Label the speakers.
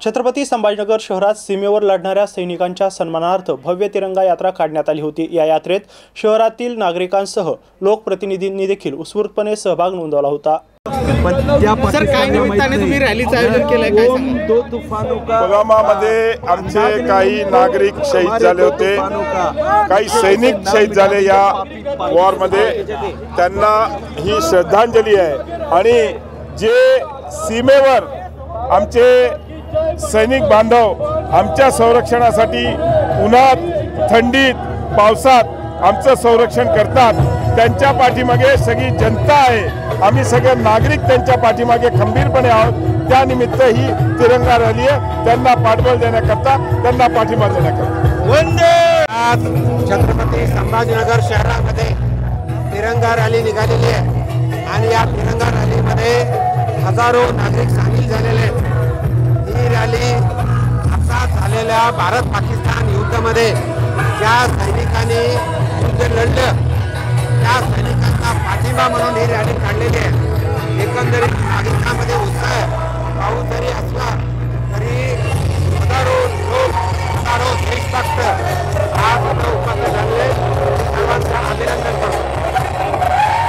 Speaker 1: छत्रपती संभाजीनगर शहरात सीमेवर लढणाऱ्या सैनिकांच्या सन्मानार्थ भव्य तिरंगा यात्रा काढण्यात आली होती। या यात्रेत शहरातील नागरिकांसह लोकप्रतिनिधींनी देखील उत्स्फूर्तपणे सहभाग नोंदवला होता।
Speaker 2: सर, काय निमित्ताने तुम्ही रॅलीचं आयोजन केलंय, काय सांगा?
Speaker 3: पुलवामामध्ये आमचे काही नागरिक शहीद झाले होते, काही सैनिक शहीद झाले या वॉरमध्ये, त्यांना ही श्रद्धांजली आहे। आणि जे सीमेवर आमचे सैनिक बांधव आमच्या संरक्षणासाठी उन्हात थंडीत पावसात आमचं संरक्षण करतात, त्यांच्या पाठीमागे सगळी जनता आहे। आम्ही सगळे नागरिक त्यांच्या पाठीमागे खंबीरपणे आहोत। त्यानिमित्त ही तिरंगा रॅली आहे, त्यांना पाठबळ देण्याकरता, त्यांना पाठिंबा देण्याकरता।
Speaker 4: वंदे। आज छत्रपती संभाजीनगर शहरामध्ये तिरंगा रॅली निघालेली आहे आणि या तिरंगा रॅलीमध्ये हजारो नागरिक सामील झालेले आहेत। ही रॅली आता झालेल्या भारत-पाकिस्तान युद्धामध्ये ज्या सैनिकांनी युद्ध लढलं त्या सैनिकांना पाठिंबा म्हणून ही रॅली काढलेली आहे। एकंदरीत